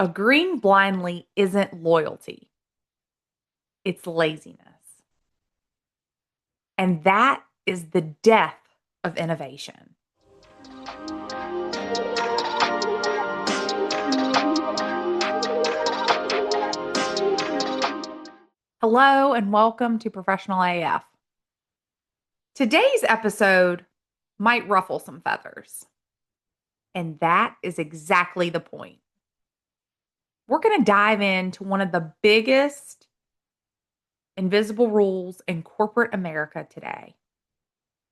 Agreeing blindly isn't loyalty, it's laziness. And that is the death of innovation. Hello, and welcome to Professional AF. Today's episode might ruffle some feathers, and that is exactly the point. We're going to dive into one of the biggest invisible rules in corporate America today: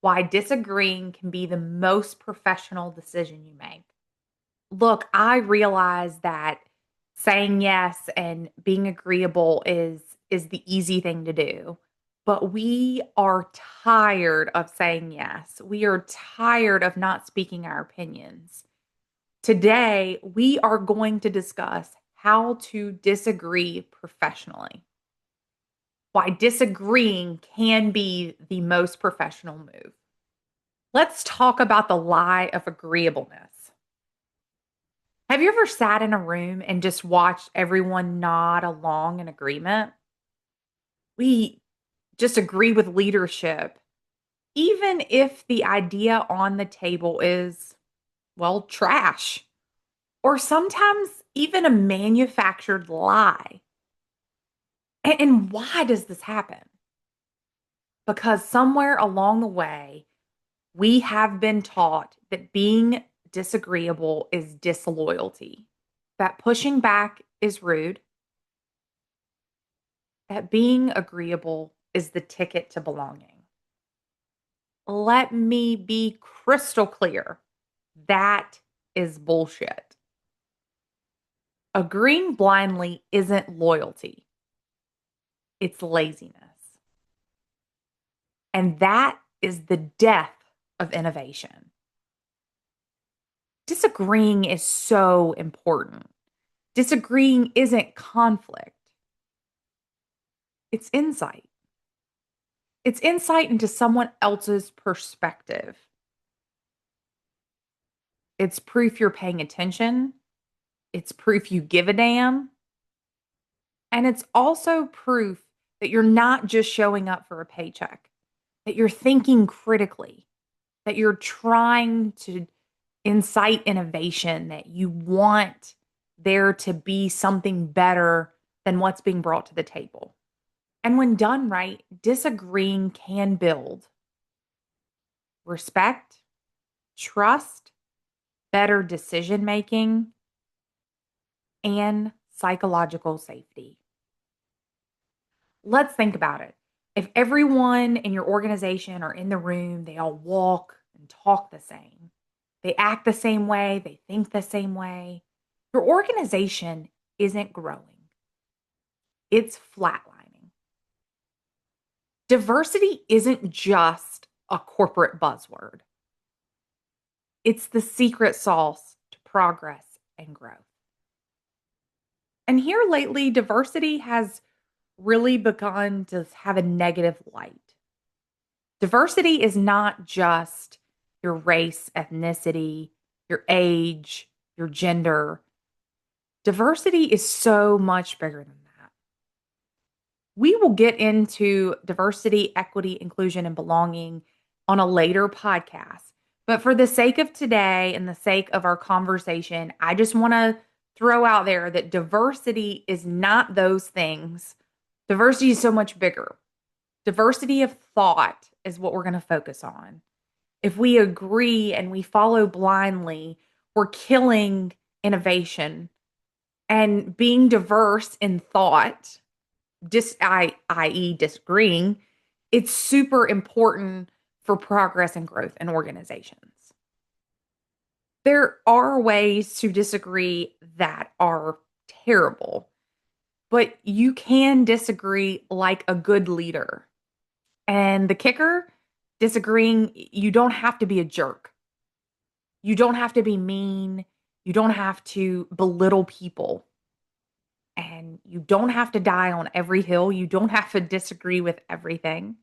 why disagreeing can be the most professional decision you make. Look, I realize that saying yes and being agreeable is the easy thing to do. But we are tired of saying yes. We are tired of not speaking our opinions. Today, we are going to discuss how to disagree professionally. Why disagreeing can be the most professional move. Let's talk about the lie of agreeableness. Have you ever sat in a room and just watched everyone nod along in agreement? We just agree with leadership, even if the idea on the table is, well, trash, or sometimes even a manufactured lie. And why does this happen? Because somewhere along the way, we have been taught that being disagreeable is disloyalty, that pushing back is rude, that being agreeable is the ticket to belonging. Let me be crystal clear. That is bullshit. Agreeing blindly isn't loyalty, it's laziness. And that is the death of innovation. Disagreeing is so important. Disagreeing isn't conflict, it's insight. It's insight into someone else's perspective. It's proof you're paying attention. It's proof you give a damn. And it's also proof that you're not just showing up for a paycheck, that you're thinking critically, that you're trying to incite innovation, that you want there to be something better than what's being brought to the table. And when done right, disagreeing can build respect, trust, better decision making, and psychological safety. Let's think about it. If everyone in your organization or in the room, they all walk and talk the same, they act the same way, they think the same way, your organization isn't growing, it's flatlining. Diversity isn't just a corporate buzzword, it's the secret sauce to progress and growth. And here lately, diversity has really begun to have a negative light. Diversity is not just your race, ethnicity, your age, your gender. Diversity is so much bigger than that. We will get into diversity, equity, inclusion, and belonging on a later podcast. But for the sake of today and the sake of our conversation, I just want to throw out there that diversity is not those things. Diversity is so much bigger. Diversity of thought is what we're going to focus on. If we agree and we follow blindly, we're killing innovation. And being diverse in thought, i.e., disagreeing, it's super important for progress and growth in organizations. There are ways to disagree that are terrible, but you can disagree like a good leader. And the kicker, disagreeing, you don't have to be a jerk. You don't have to be mean. You don't have to belittle people. And you don't have to die on every hill. You don't have to disagree with everything.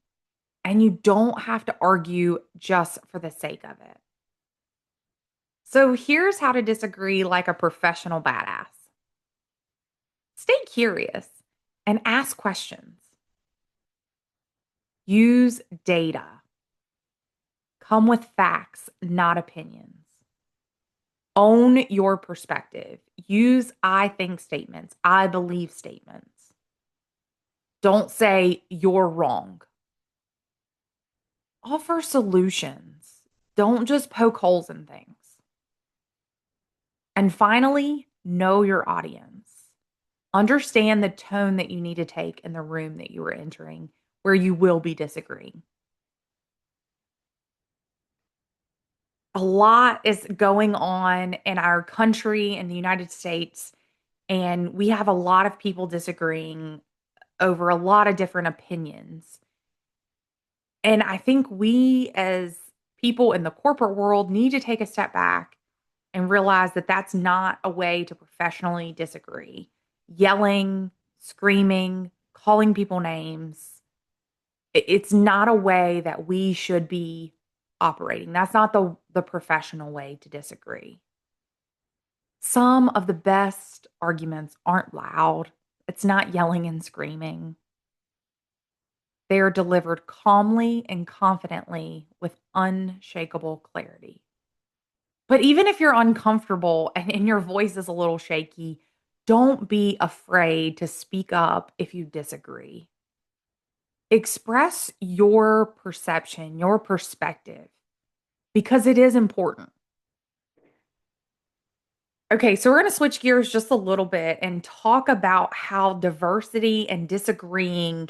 And you don't have to argue just for the sake of it. So here's how to disagree like a professional badass. curious and ask questions. Use data. Come with facts, not opinions. Own your perspective. Use I think statements, I believe statements. Don't say you're wrong. Offer solutions. Don't just poke holes in things. And finally, know your audience. Understand the tone that you need to take in the room that you are entering, where you will be disagreeing. A lot is going on in our country in the United States, and we have a lot of people disagreeing over a lot of different opinions. And I think we, as people in the corporate world, need to take a step back and realize that that's not a way to professionally disagree. Yelling, screaming, calling people names, it's not a way that we should be operating. That's not the professional way to disagree. Some of the best arguments aren't loud. It's not yelling and screaming. They are delivered calmly and confidently with unshakable clarity. But even if you're uncomfortable and your voice is a little shaky, don't be afraid to speak up if you disagree. Express your perception, your perspective, because it is important. Okay, so we're going to switch gears just a little bit and talk about how diversity and disagreeing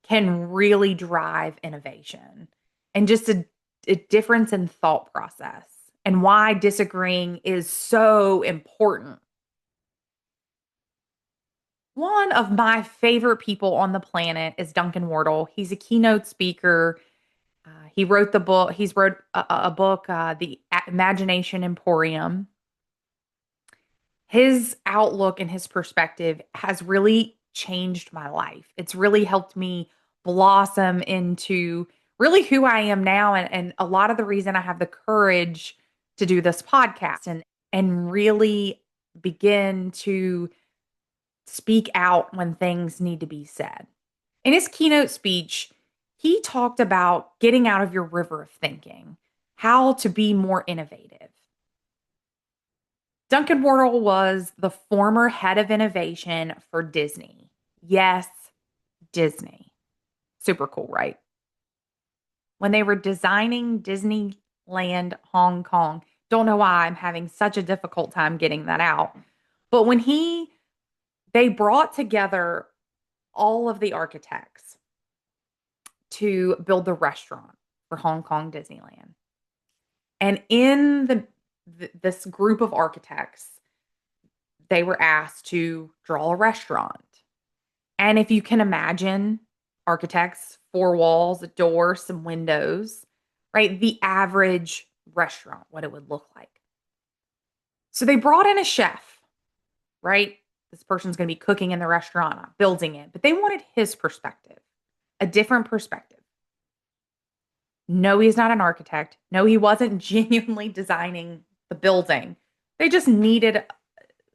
can really drive innovation and just a difference in thought process and why disagreeing is so important. One of my favorite people on the planet is Duncan Wardle. He's a keynote speaker. He wrote the book. He's wrote a book, The Imagination Emporium. His outlook and his perspective has really changed my life. It's really helped me blossom into really who I am now, and a lot of the reason I have the courage to do this podcast and really begin to speak out when things need to be said. In his keynote speech, he talked about getting out of your river of thinking, how to be more innovative. Duncan Wardle was the former head of innovation for Disney. Yes, Disney. Super cool, right? When they were designing Disneyland Hong Kong, don't know why I'm having such a difficult time getting that out. But when they brought together all of the architects to build the restaurant for Hong Kong Disneyland. And in this group of architects, they were asked to draw a restaurant. And if you can imagine architects, four walls, a door, some windows, right? The average restaurant, what it would look like. So they brought in a chef, right? This person's going to be cooking in the restaurant, not building it, but they wanted his perspective, a different perspective. No, he's not an architect. No, he wasn't genuinely designing the building. They just needed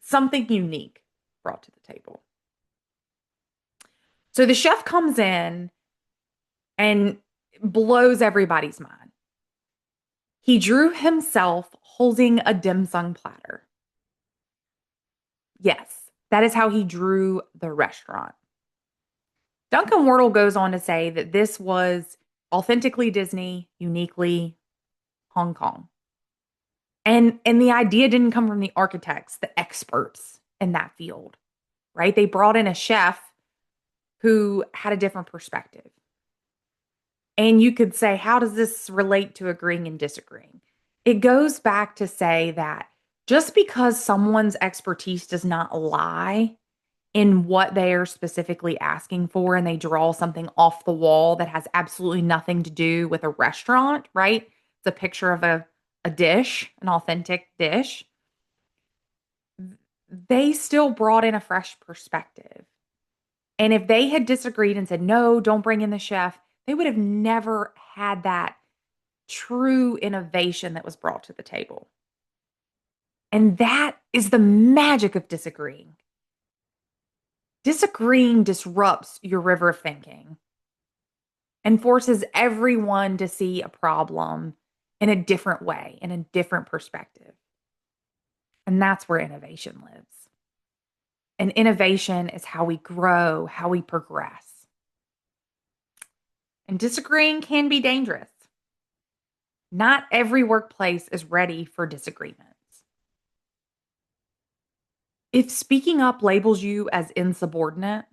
something unique brought to the table. So the chef comes in and blows everybody's mind. He drew himself holding a dim sum platter. Yes, that is how he drew the restaurant. Duncan Wardle goes on to say that this was authentically Disney, uniquely Hong Kong. And the idea didn't come from the architects, the experts in that field, right? They brought in a chef who had a different perspective. And you could say, how does this relate to agreeing and disagreeing? It goes back to say that just because someone's expertise does not lie in what they are specifically asking for and they draw something off the wall that has absolutely nothing to do with a restaurant, right? It's a picture of a dish, an authentic dish. They still brought in a fresh perspective. And if they had disagreed and said, no, don't bring in the chef, they would have never had that true innovation that was brought to the table. And that is the magic of disagreeing. Disagreeing disrupts your river of thinking and forces everyone to see a problem in a different way, in a different perspective. And that's where innovation lives. And innovation is how we grow, how we progress. And disagreeing can be dangerous. Not every workplace is ready for disagreements. If speaking up labels you as insubordinate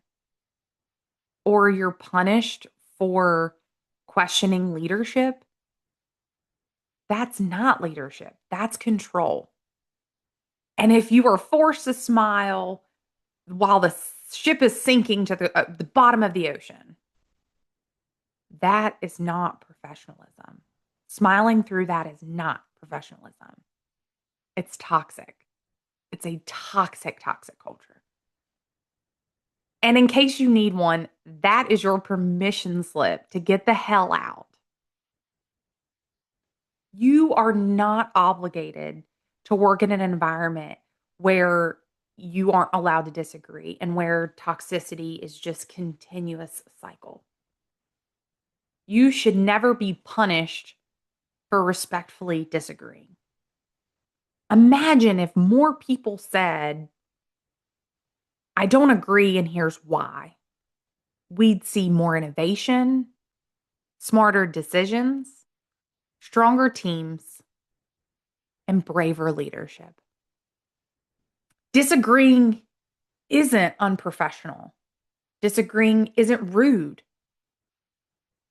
or you're punished for questioning leadership, that's not leadership. That's control. And if you are forced to smile while the ship is sinking to the bottom of the ocean, that is not professionalism. Smiling through that is not professionalism. It's toxic. It's a toxic, toxic culture. And in case you need one, that is your permission slip to get the hell out. You are not obligated to work in an environment where you aren't allowed to disagree and where toxicity is just continuous cycle. You should never be punished for respectfully disagreeing. Imagine if more people said, I don't agree, and here's why. We'd see more innovation, smarter decisions, stronger teams, and braver leadership. Disagreeing isn't unprofessional. Disagreeing isn't rude.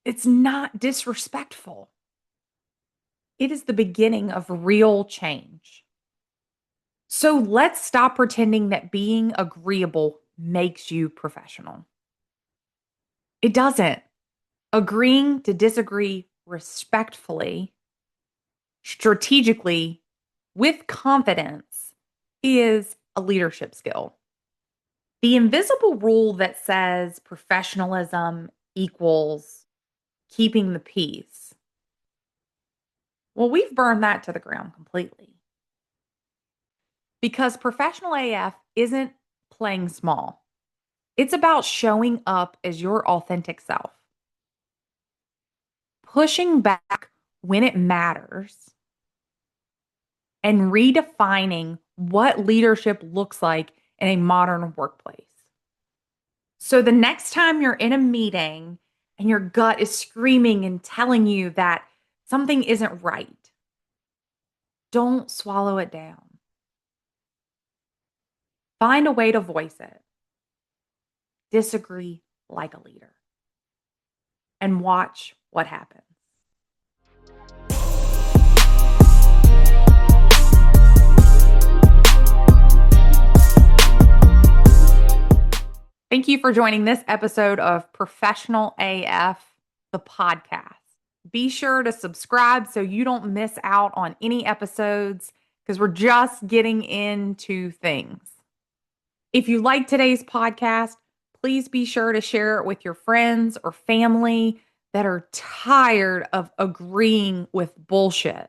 It's not disrespectful. It is the beginning of real change. So let's stop pretending that being agreeable makes you professional. It doesn't. Agreeing to disagree respectfully, strategically, with confidence is a leadership skill. The invisible rule that says professionalism equals keeping the peace. Well, we've burned that to the ground completely. Because professional AF isn't playing small. It's about showing up as your authentic self, pushing back when it matters, and redefining what leadership looks like in a modern workplace. So the next time you're in a meeting and your gut is screaming and telling you that something isn't right, don't swallow it down. Find a way to voice it. Disagree like a leader. And watch what happens. Thank you for joining this episode of Professional AF, the podcast. Be sure to subscribe so you don't miss out on any episodes because we're just getting into things. If you like today's podcast, please be sure to share it with your friends or family that are tired of agreeing with bullshit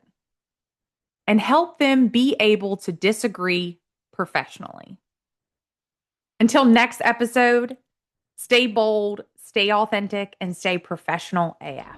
and help them be able to disagree professionally. Until next episode, stay bold, stay authentic, and stay professional AF.